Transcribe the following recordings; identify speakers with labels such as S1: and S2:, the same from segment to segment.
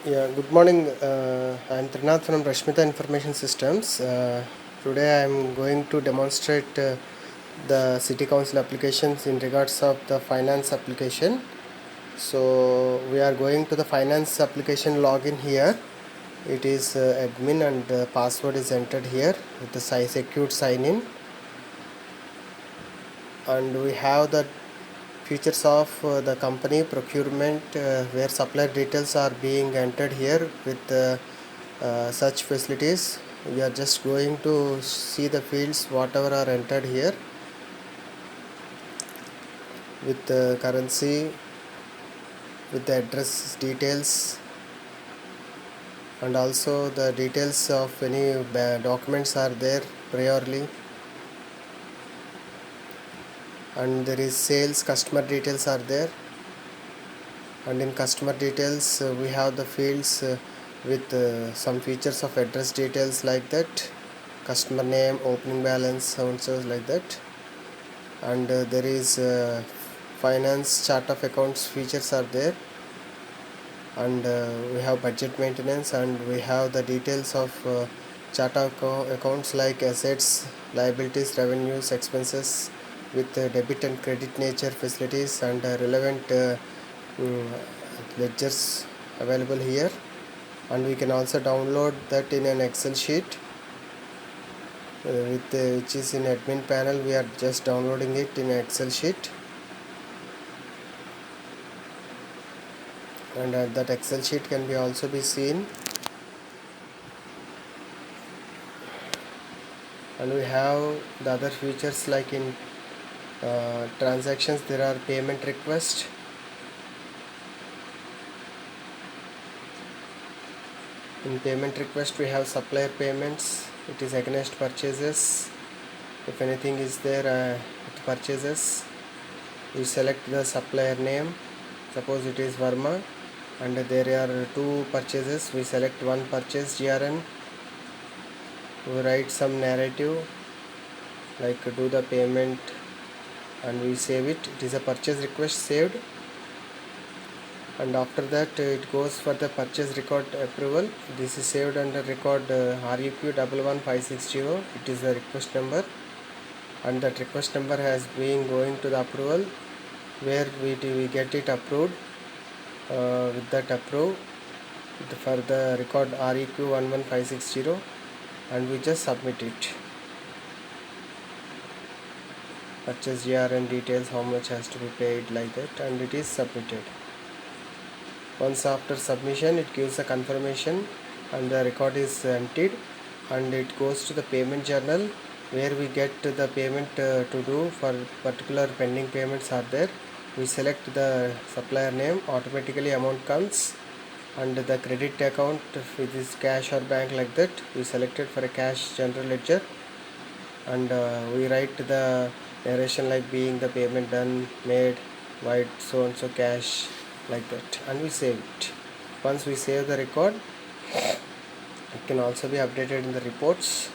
S1: Yeah, good morning. I'm Trinath from Rashmita Information Systems. Today I'm going to demonstrate the City Council applications in regards of the finance application. So we are going to the finance application login here. It is admin and the password is entered here with the secure sign in, and we have the features of the company procurement where supplier details are being entered here with such facilities. We are just going to see the fields whatever are entered here with the currency, with the address details, and also the details of any documents are there priorly, and there is sales customer details are there. And in customer details we have the fields with some features of address details like that, customer name, opening balance, so and so like that. And there is finance chart of accounts features are there, and we have budget maintenance, and we have the details of chart of accounts like assets, liabilities, revenues, expenses with debit and credit nature facilities, and relevant mm, ledgers available here. And we can also download that in an Excel sheet which is in admin panel. We are just downloading it in an Excel sheet, and that Excel sheet can be also be seen. And we have the other features like in transactions there are payment request. In payment request we have supplier payments, it is against purchases. If anything is there it purchases, we select the supplier name, suppose it is Verma, and there are two purchases, we select one purchase GRN. We write some narrative like do the payment, and we save it. It is a purchase request saved, and after that it goes for the purchase record approval. This is saved under record RUQ 11560. It is the request number, and that request number has been going to the approval where we get it approved with that approve for the record REQ 11560, and we just submit it. Purchase GRN details, how much has to be paid like that, and it is submitted. Once after submission it gives a confirmation and the record is emptied, and it goes to the payment journal where we get the payment to do for particular pending payments are there. We select the supplier name, automatically amount comes, and the credit account if it is cash or bank like that, we selected for a cash general ledger, and we write the narration like being the payment done, made, white, so and so cash like that, and we save it. Once we save the record, it can also be updated in the reports.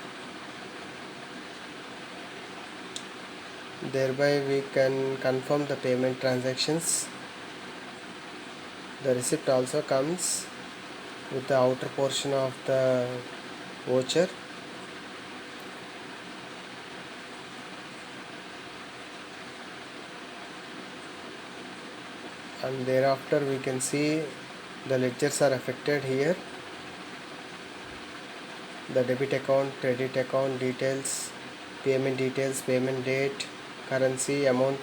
S1: Thereby we can confirm the payment transactions. The receipt also comes with the outer portion of the voucher. And thereafter we can see the ledgers are affected here, the debit account, credit account details, payment details, payment date, currency, amount,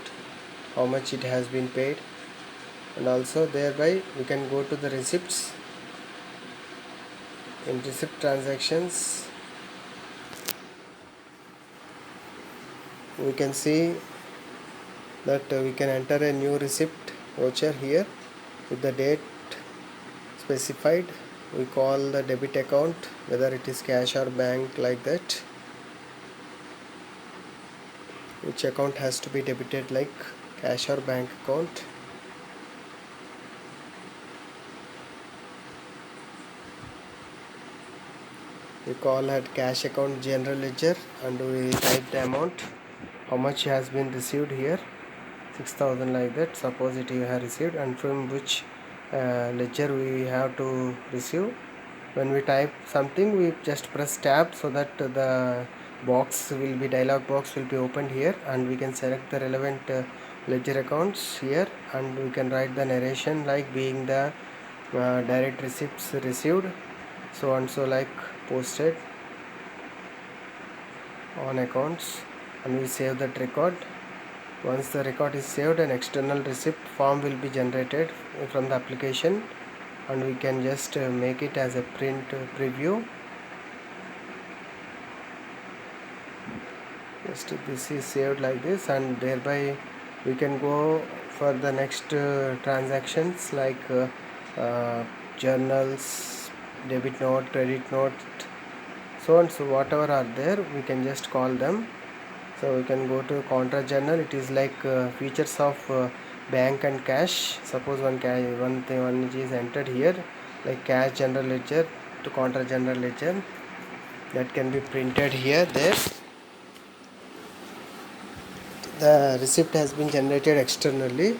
S1: how much it has been paid, and also thereby we can go to the receipts. In receipt transactions we can see that we can enter a new receipt voucher here with the date specified. We call the debit account, whether it is cash or bank like that, which account has to be debited like cash or bank account. We call at cash account general ledger, and we type the amount, how much has been received here, 6,000 like that, suppose it you have received, and from which ledger we have to receive. When we type something, we just press tab so that the dialog box will be opened here, and we can select the relevant ledger accounts here, and we can write the narration like being the direct receipts received, so and so, like posted on accounts, and we save that record. Once the record is saved, an external receipt form will be generated from the application, and we can just make it as a print preview. Just this is saved like this, and thereby we can go for the next transactions like journals, debit note, credit note, so and so, whatever are there, we can just call them. So we can go to contra journal. It is like features of bank and cash. Suppose one is entered here, like cash general ledger to contra general ledger, that can be printed here. There the receipt has been generated externally.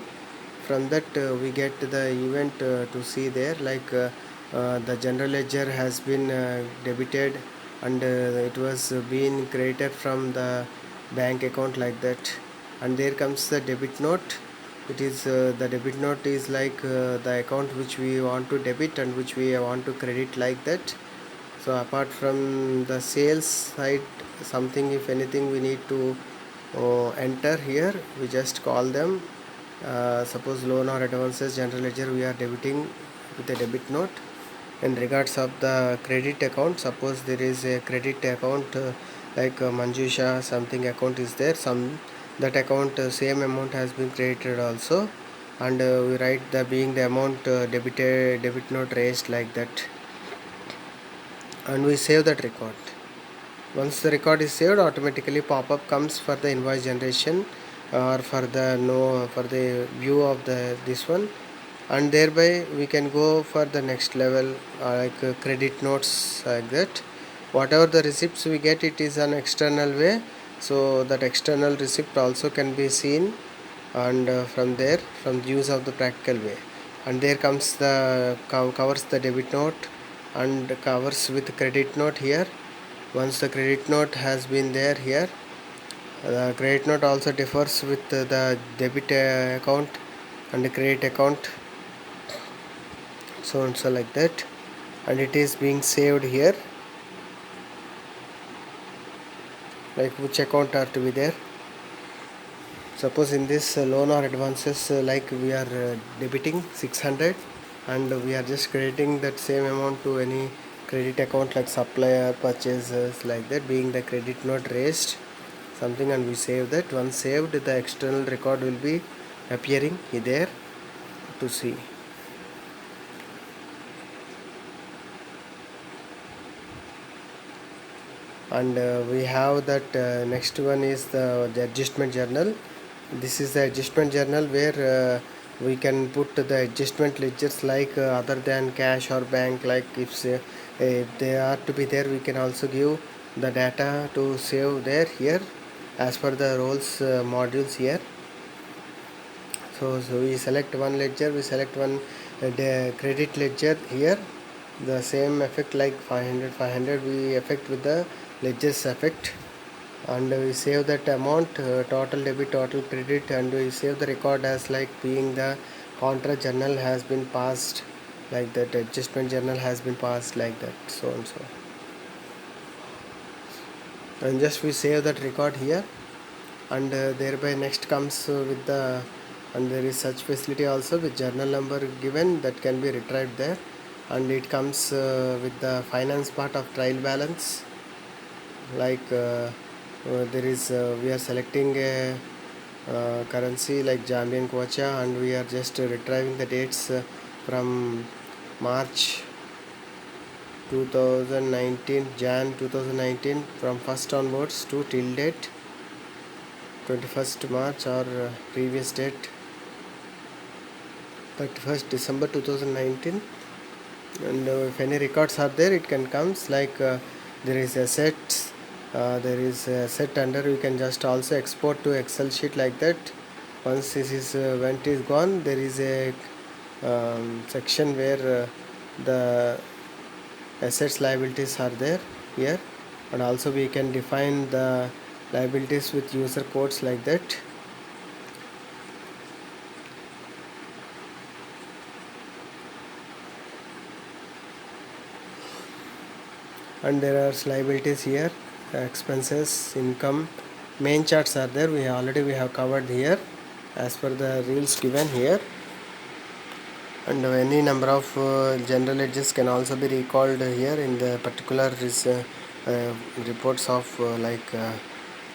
S1: From that we get the event to see there, like the general ledger has been debited, and it was being created from the bank account, like that. And there comes the debit note. It is the debit note is like the account which we want to debit and which we want to credit, like that. So apart from the sales side, something if anything we need to enter here, we just call them. Suppose loan or advances general ledger we are debiting with a debit note. In regards of the credit account, suppose there is a credit account like Manjusha something account is there, some that account same amount has been created also, and we write the being the amount debit note raised, like that, and we save that record. Once the record is saved, automatically pop-up comes for the invoice generation or for the view of this one, and thereby we can go for the next level like credit notes, like that. Whatever the receipts we get, it is an external way, so that external receipt also can be seen, and from there, from the use of the practical way. And there comes the covers the debit note and covers with credit note here. Once the credit note has been there here, the credit note also differs with the debit account and the credit account, so and so, like that, and it is being saved here, like which account are to be there. Suppose in this loan or advances, like we are debiting 600, and we are just crediting that same amount to any credit account like supplier purchases, like that, being the credit note raised something, and we save that. Once saved, the external record will be appearing there to see. And we have that next one is the adjustment journal. This is the adjustment journal where we can put the adjustment ledgers like other than cash or bank, like if they are to be there, we can also give the data to save there here as per the roles modules here. So we select one ledger, we select one the credit ledger here, the same effect like 500 we effect with the ledgers effect, and we save that amount, total debit, total credit, and we save the record as like being the contra journal has been passed, like that, adjustment journal has been passed, like that, so and so, and just we save that record here. And thereby next comes with the, and there is such facility also with journal number given that can be retrieved there, and it comes with the finance part of trial balance, like there is we are selecting a currency like Zambian Kwacha, and we are just retrieving the dates from March 2019, Jan 2019, from 1st onwards to till date 21st March, or previous date 31st December 2019. And if any records are there, it can comes like there is assets, there is a set under, you can just also export to Excel sheet, like that. Once this is when it is gone, there is a section where the assets liabilities are there here, and also we can define the liabilities with user codes like that. And there are liabilities here, expenses, income, main charts are there. We have covered here as per the rules given here. And any number of general ledgers can also be recalled here in the particular reports of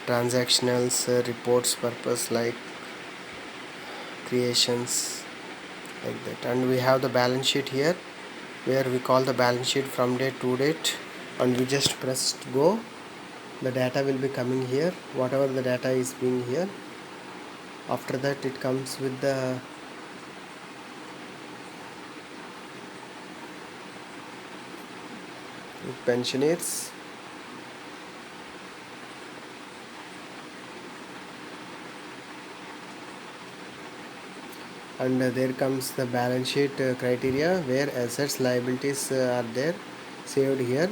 S1: transactionals reports purpose, like creations like that. And we have the balance sheet here, where we call the balance sheet from date to date, and we just press go. The data will be coming here, whatever the data is being here. After that it comes with the pensioners, and there comes the balance sheet criteria, where assets liabilities are there saved here.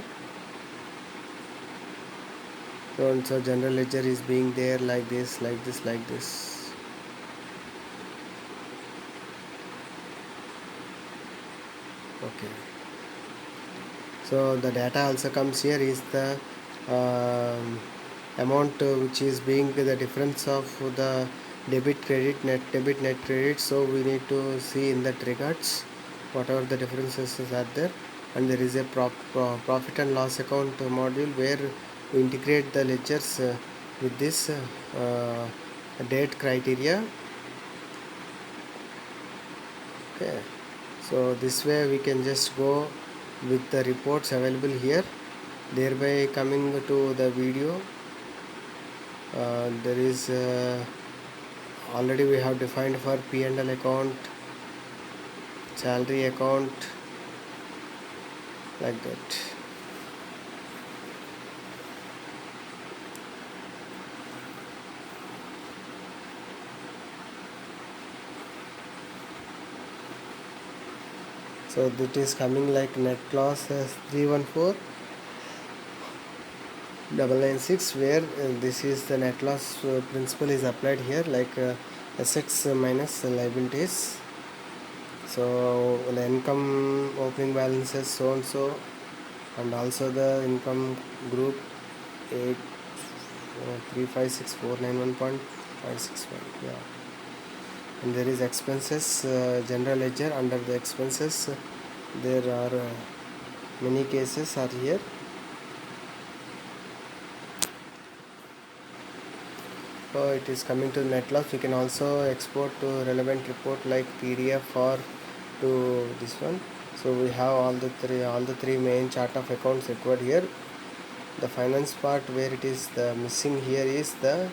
S1: So general ledger is being there like this, like this, like this. Okay, so the data also comes here is the amount which is being the difference of the debit credit, net debit, net credit. So we need to see in that regards whatever the differences are there. And there is a profit and loss account module, where we integrate the ledgers with this date criteria. Okay, so this way we can just go with the reports available here. Thereby coming to the video, there is already we have defined for P&L account, salary account, like that. So that is coming like net loss as 314,996, where this is the net loss principle is applied here, like assets minus liabilities. So the income opening balances so and so, and also the income group 8356491.561. Yeah. And there is expenses, general ledger. Under the expenses there are many cases are here. So it is coming to net loss. We can also export to relevant report like PDF or to this one. So we have all the three main chart of accounts required here. The finance part, where it is the missing here, is the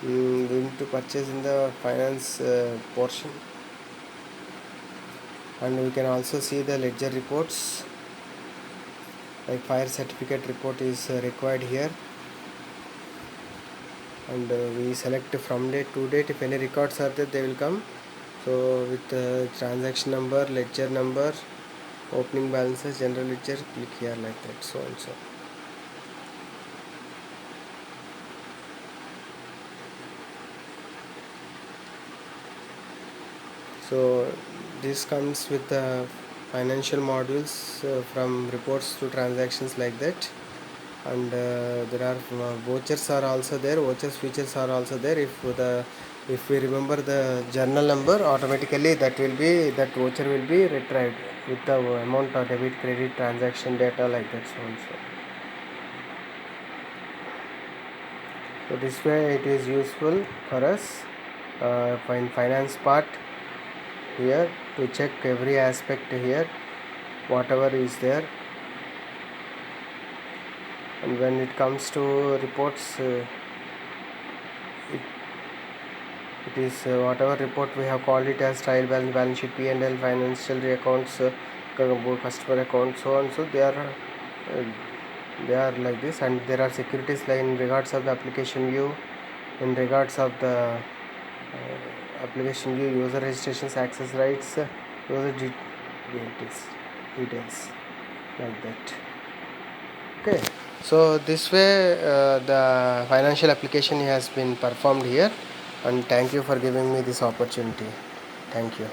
S1: going to purchase in the finance portion. And we can also see the ledger reports, like fire certificate report is required here. And we select from date to date. If any records are there, they will come. So with transaction number, ledger number, opening balances, general ledger, click here like that, so and so. So this comes with the financial modules from reports to transactions like that. And there are vouchers are also there. Vouchers features are also there. If we remember the journal number, automatically that voucher will be retrieved with the amount of debit, credit, transaction data, like that, so and so. So this way it is useful for us in finance part here, to check every aspect here, whatever is there. And when it comes to reports, it is whatever report we have called it as trial balance, balance sheet, P&L, financial accounts, customer accounts, so on. So they are like this. And there are securities like in regards of the application view, in regards of the application view, user registrations, access rights, those are details like that. Okay, so this way the financial application has been performed here, and thank you for giving me this opportunity. Thank you.